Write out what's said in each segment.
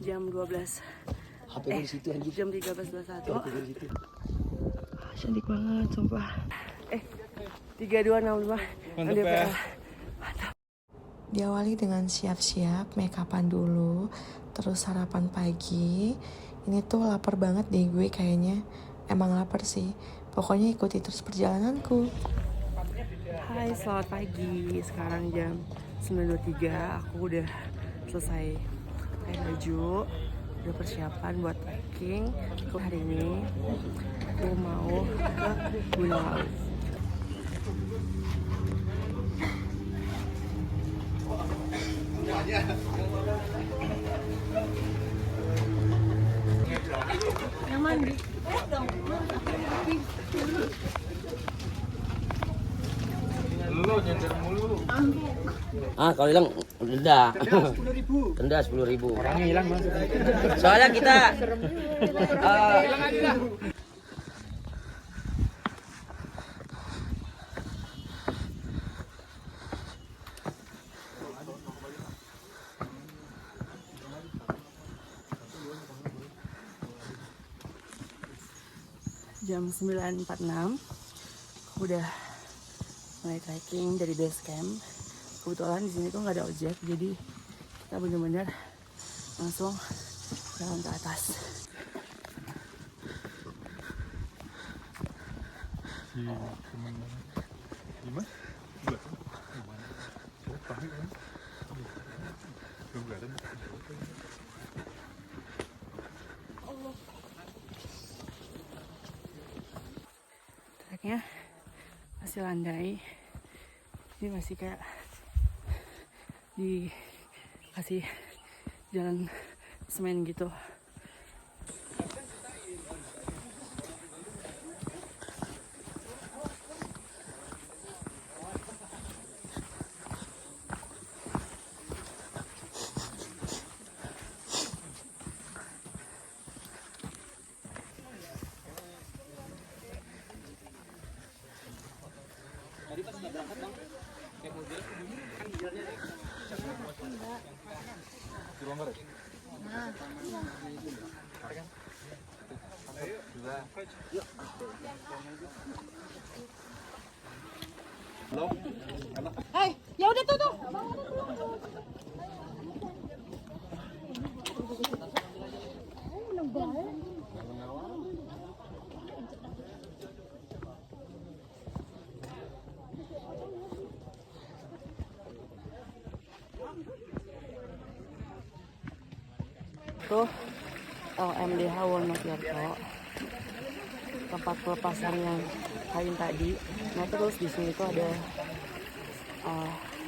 jam 12. HP di situ anjir. Jam 13.21. Cantik banget, sumpah. 3265. Mantap ya. Diawali dengan siap-siap, make upan dulu, terus sarapan pagi. Ini tuh lapar banget deh gue kayaknya. Emang lapar sih. Pokoknya ikuti terus perjalananku. Hai, selamat pagi. Sekarang jam 9.23. Aku udah selesai pakai baju, udah persiapan buat packing. Aku hari ini aku mau ke Gunung Lawu. Yang mandi. Lu nyender mulu. Kalau hilang denda. Denda 10.000. Orangnya hilang Mas. Soalnya kita Jam 9.46. Aku udah mulai trekking dari base camp. Kebetulan di sini tuh nggak ada ojek, jadi kita bener-bener langsung jalan ke atas. Treknya masih landai, ini masih kayak dikasih jalan semen gitu. Hai, ya udah tuh. Tuh LMDH Wonotirto, tempat pelepasan yang kain tadi. Nah terus di sini tuh ada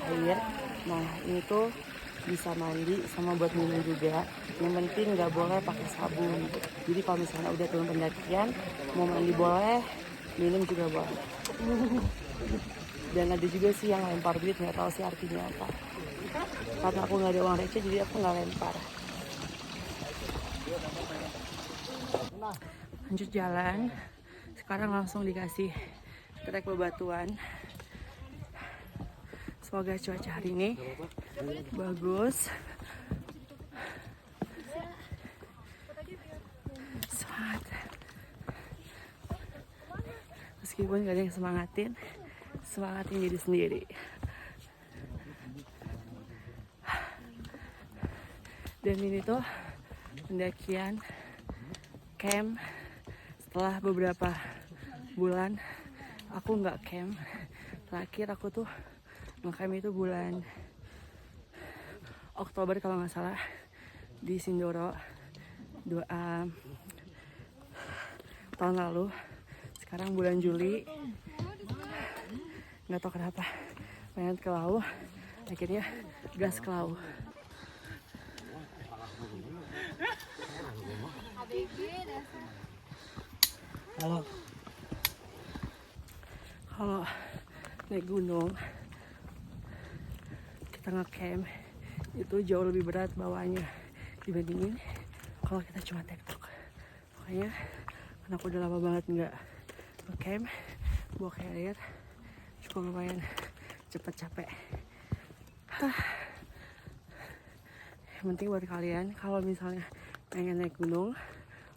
air. Nah ini tuh bisa mandi sama buat minum juga. Yang penting nggak boleh pakai sabun. Jadi kalau misalnya udah turun pendakian, mau mandi boleh, minum juga boleh. Dan ada juga sih yang lempar duit, nggak tahu sih artinya apa. Karena aku nggak ada uang receh, jadi aku nggak lempar. Lanjut jalan. Sekarang langsung dikasih trek bebatuan. Semoga cuaca hari ini bagus. Semangat. Meskipun gak ada yang semangatin, semangatin diri sendiri. Dan ini tuh pendakian camp setelah beberapa bulan aku nggak camp. Terakhir aku tuh nge-camp itu bulan Oktober kalau nggak salah di Sindoro tahun lalu. Sekarang bulan Juli, nggak tahu kenapa pengen ke Lawu, akhirnya gas ke Lawu. Kalau naik gunung kita nge-camp itu jauh lebih berat bawahnya dibandingin kalau kita cuma tektok. Makanya karena aku udah lama banget nggak nge-camp, bawa carrier cukup lumayan cepet capek. Yang penting buat kalian, kalau misalnya pengen naik gunung,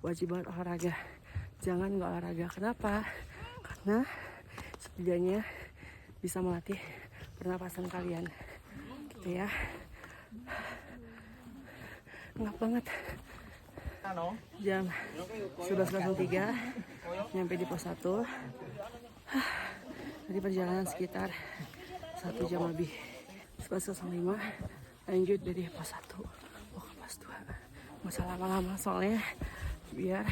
wajib banget olahraga. Jangan nggak olahraga. Kenapa? Karena setidaknya bisa melatih pernapasan kalian. Gitu ya. Ngap banget. Jam 11.03 nyampe di pos 1. Tadi perjalanan sekitar 1 jam lebih. 11.05 lanjut dari pos 1 mau ke pos 2. Nggak usah lama-lama soalnya biar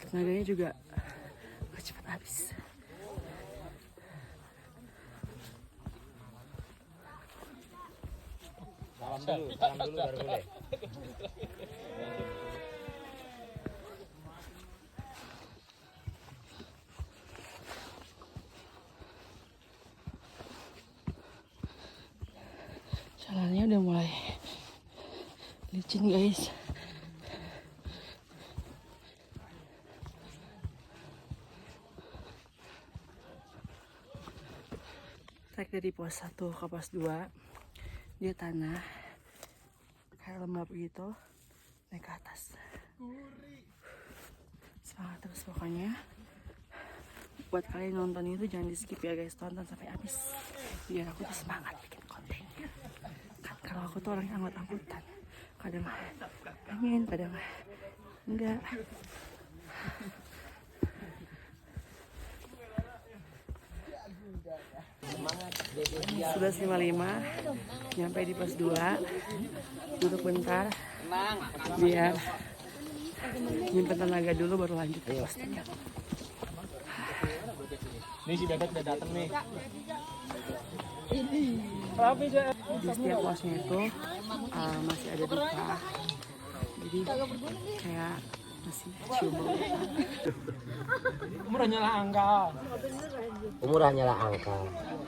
tenaganya juga gak cepat habis. Salam dulu baru boleh. Jalannya udah mulai licin guys. Trek dari pos 1 ke pos 2 dia tanah kayak lembab gitu, naik ke atas. Semangat terus pokoknya. Buat kalian nonton itu jangan di skip ya guys, tonton sampai habis biar aku tuh semangat bikin kontennya. Kan kalau aku tuh orangnya anggut-anggutan, kadang pengen, kadang enggak. Semangat. 11.55 nyampe di pos 2. Duduk bentar biar nyimpen tenaga dulu baru lanjut ke pos 3. Nih si Bebek udah dateng nih. Di setiap posnya itu masih ada duka, jadi kayak masih cium bau. Umur hanyalah angka. Umur hanyalah angka.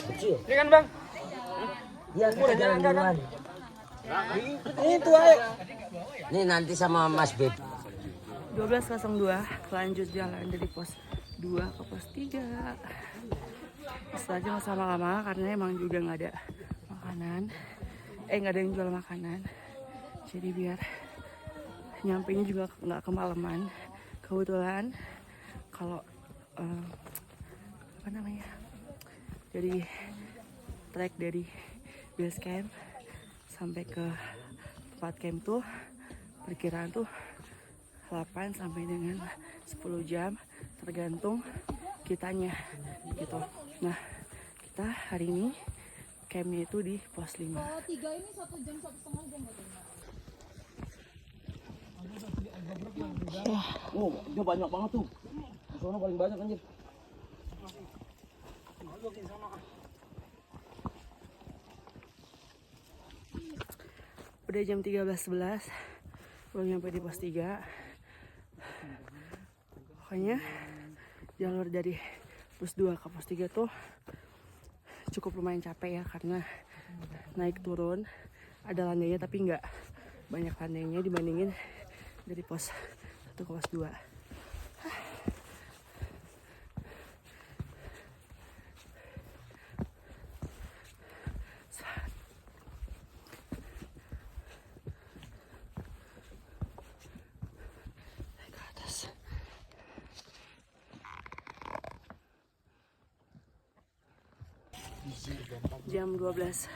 Kecil. Iya kan bang? Iya, kita jalan duluan. Itu ayo. Nih nanti sama Mas Beb. 12.02 lanjut jalan dari pos 2 ke pos 3. Setelah nggak lama karena emang juga nggak ada makanan, nggak ada yang jual makanan, jadi biar nyampenya juga nggak kemalaman. Kebetulan kalau apa namanya, dari trek dari base camp sampai ke tempat camp tuh perkiraan tuh 8 sampai dengan 10 jam tergantung kitanya gitu. Nah, kita hari ini campnya itu di pos 5. Kalau 3 ini 1 jam 1,5 jam katanya. Oh, itu banyak banget tuh. Di sana paling banyak anjir. Udah jam 13.11 belum nyampe di pos 3. Pokoknya jalur dari pos 2 ke pos 3 tuh cukup lumayan capek ya, karena naik turun ada landainya tapi nggak banyak landainya dibandingin dari pos 1 ke pos 2. Naik ke atas. Jam 12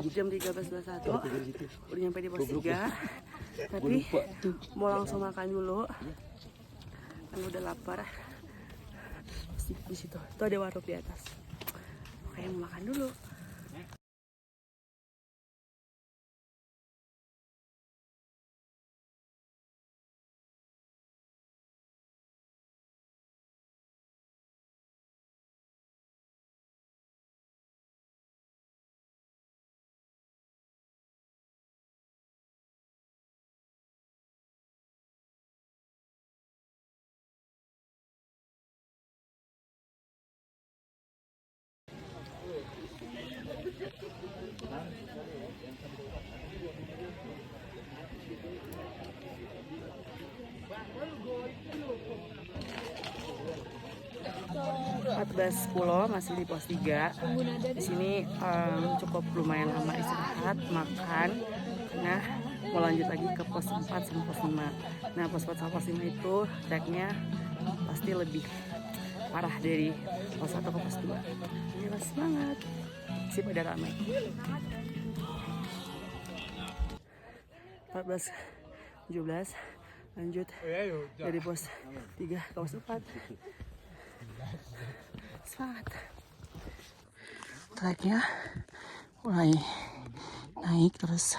jam 13.21 udah nyampe di pos 3, tapi mau langsung makan dulu kan udah lapar. Di situ tuh ada warung di atas, oke mau makan dulu. Sepuluh masih di pos 3. Di sini cukup lumayan lama istirahat. istirahat, makan. Nah, mau lanjut lagi ke pos 4 sama pos 5. Nah, pos 4 sama pos 5 itu treknya pasti lebih parah dari pos 1 ke pos 2. Gila, semangat. Si pada ramai. 14, 17, lanjut dari pos 3 ke pos 4. Semangat. Treknya mulai naik terus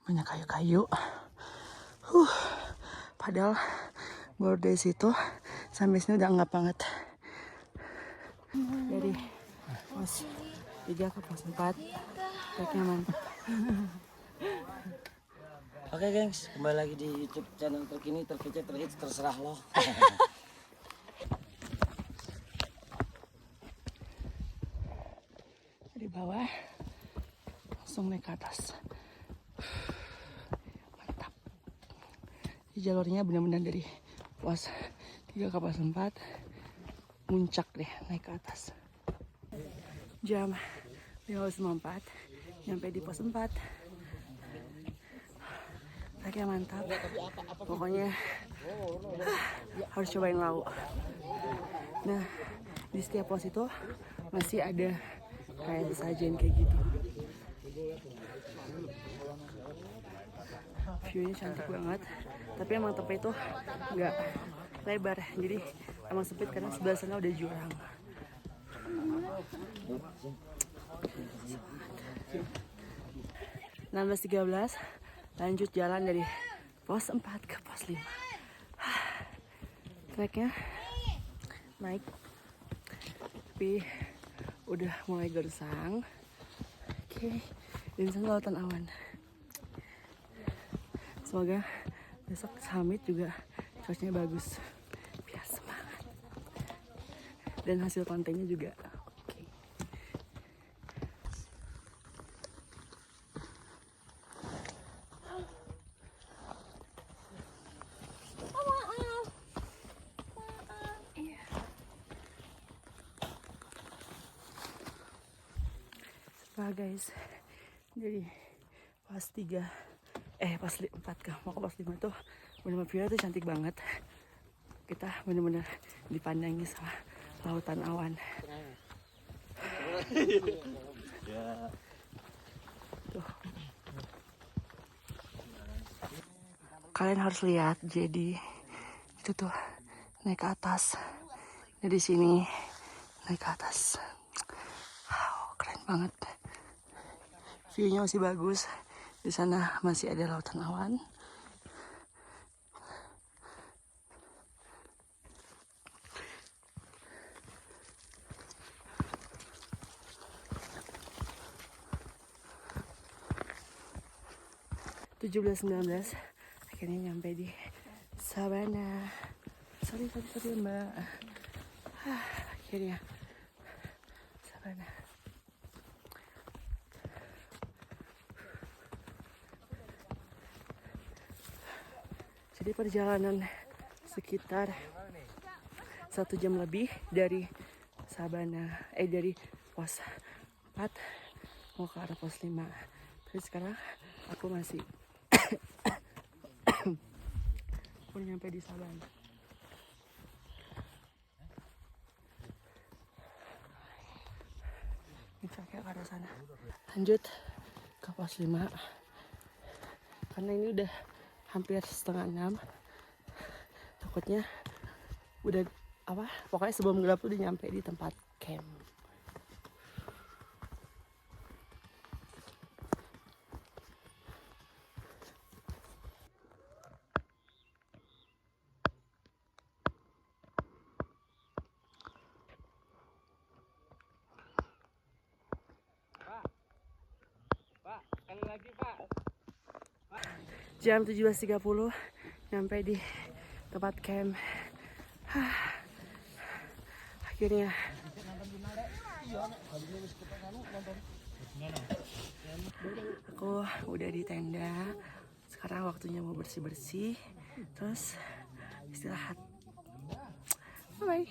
banyak kayu-kayu. Padahal baru dari situ sampai sini udah enggak banget. Dari pos 3 ke pos 4 treknya mantap. Oke gengs, kembali lagi di YouTube channel terkini, terkece, terhits, terserah lo. Dari bawah langsung naik ke atas. Mantap. Di jalurnya benar-benar dari pos 3 ke pos 4 muncak deh naik ke atas. Jam 15.54 nyampe di pos 4. Treknya mantap. Pokoknya harus cobain lauk. Nah, di setiap pos itu masih ada kayak sesajen kayak gitu. View-nya cantik banget. Tapi emang tempat itu nggak lebar, jadi emang sempit karena sebelah sana udah jurang. Nah, 16.13 lanjut jalan dari pos 4 ke pos 5. Treknya naik tapi udah mulai gersang. Oke, dan sana lautan awan. Semoga besok summit juga cuacanya bagus biar semangat dan hasil kontennya juga oke. Wah guys, jadi pas 4 ke mau ke pos 5 tuh bener-bener view tuh cantik banget. Kita bener-bener dipandangi sama lautan awan. Tuh. Kalian harus lihat, jadi itu tuh naik ke atas. Dari sini naik ke atas. Wow, keren banget. View-nya masih bagus. Di sana masih ada lautan awan. Belas 19 akhirnya nyampe di Sabana. Sorry mbak. Akhirnya Sabana. Jadi perjalanan sekitar 1 jam lebih dari Sabana, dari pos 4 mau ke arah pos 5. Tapi sekarang aku masih udah nyampe di Sabana. Ini kayak ke arah sana. Lanjut ke pos 5 karena ini udah hampir setengah 6. Takutnya udah pokoknya sebelum gelap udah nyampe di tempat camp. Pak, sekali lagi Pak. Jam 17.30 nyampe di tempat camp. Akhirnya aku udah di tenda. Sekarang waktunya mau bersih-bersih, terus istirahat. Bye.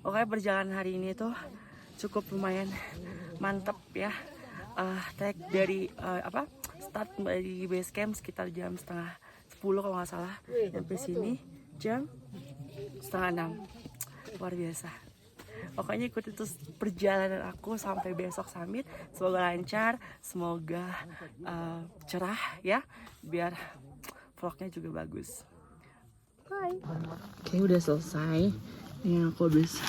Oke, perjalanan hari ini tuh cukup lumayan mantep ya. trek dari start dari base camp sekitar jam setengah 10 kalau nggak salah, sampai sini jam setengah 6. Luar biasa. Pokoknya ikuti terus perjalanan aku sampai besok summit. Semoga lancar, semoga cerah ya, biar vlognya juga bagus. Bye. Oke, udah selesai. Ini aku habis.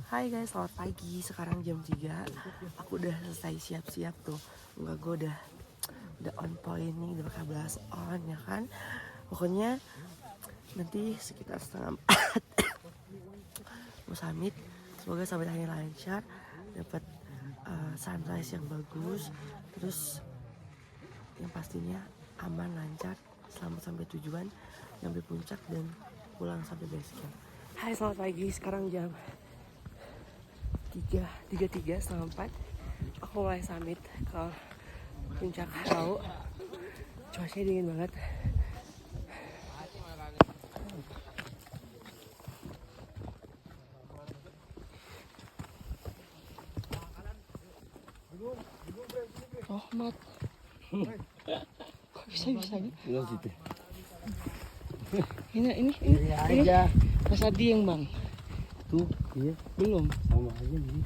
Hai guys, selamat pagi. Sekarang jam 3. Aku udah selesai siap-siap tuh. Enggak, gue udah on point nih, udah pakai blast on ya kan. Pokoknya nanti sekitar setengah 4 mau summit. Semoga sampai lancar, dapat sunrise yang bagus, terus yang pastinya aman, lancar, selamat sampai tujuan, sampai puncak dan pulang sampai base camp. Hai, selamat pagi. Sekarang jam 3:33 setengah 4. Aku mulai summit ke puncak Rau. Cuacanya dingin banget. Rohmat. Kok bisa-bisanya? Belum situ. Ini aja. Mas Adi yang bang. Tuh, iya. Belum. Sama aja nih.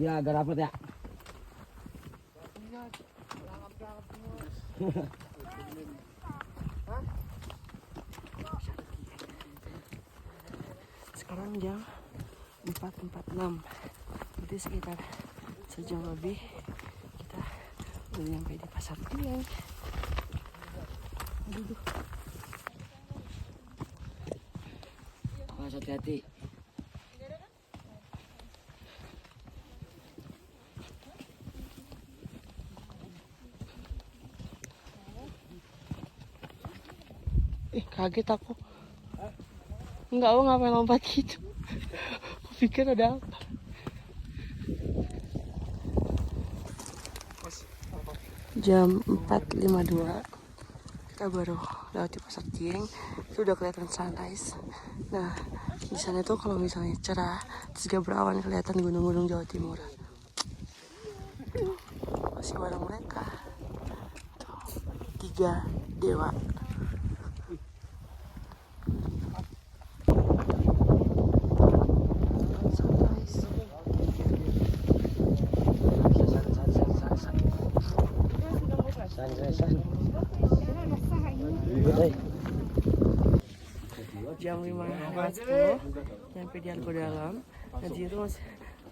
Ya, agak rapat ya. Sekarang jam 4.46. Berarti sekitar sejam lebih kita udah nyampe di Pasar Tieng. Aduh. Mas, hati-hati. Kaget aku. Enggak, aku ngapain lompat gitu. Aku pikir ada apa. Jam 4.52 kita baru lewat di Pasar Tieng. Itu udah kelihatan sunrise. Nah, di sana tuh kalau misalnya cerah terus gak berawan, kelihatan gunung-gunung Jawa Timur. Masih bareng mereka tuh, 3 dewa. Jam 5.10 nyampe di Argo Dalam. Nanti itu masih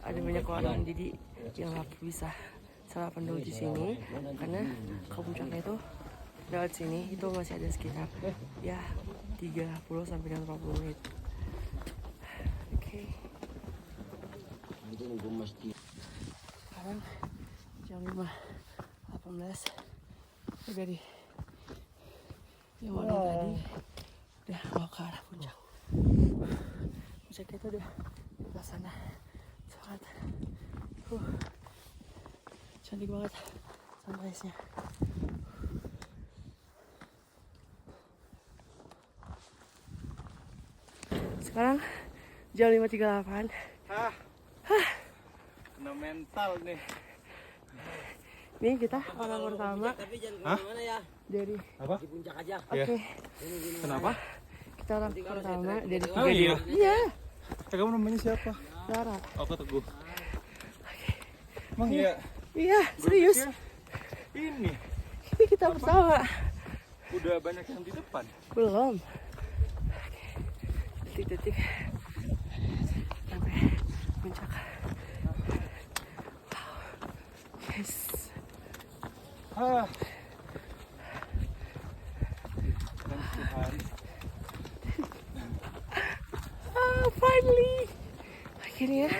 ada banyak orang, jadi yang nggak bisa sarapan dulu di sini karena ke puncaknya itu lewat sini itu masih ada sekitar ya 30 sampai 40 menit. Oke. Sekarang jam 5.18 dari yang mana tadi udah mau ke arah puncak. Puncaknya itu udah di sana. Sangat cantik banget sunrise-nya. Sekarang jam 5.38. Kena mental nih. Nih kita orang pertama. Tapi jangan kemana ya? Dari Di puncak aja. oke. Kenapa? Kita orang pertama dari 3 Oh, iya. dewa. Iya, Kamu namanya siapa? Lara. Aku Teguh. Emang iya? Iya, serius. Ini Ini kita bersama. udah banyak yang di depan. Belum. Detik-detik sampai puncak. Wow. Yes. Dan Tuhan. Finally. Akhirnya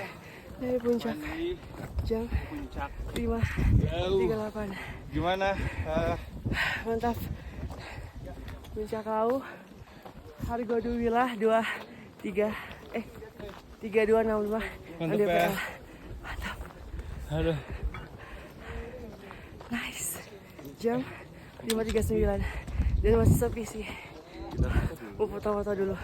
dari puncak Di jam puncak. 5.38. Gimana? Mantap. Puncak Rau. Harga Duwilah 3265. Mantap ya. Mantap. Aduh. Nice. Jam 5.39. Dan masih sepi sih. Mau foto-foto dulu.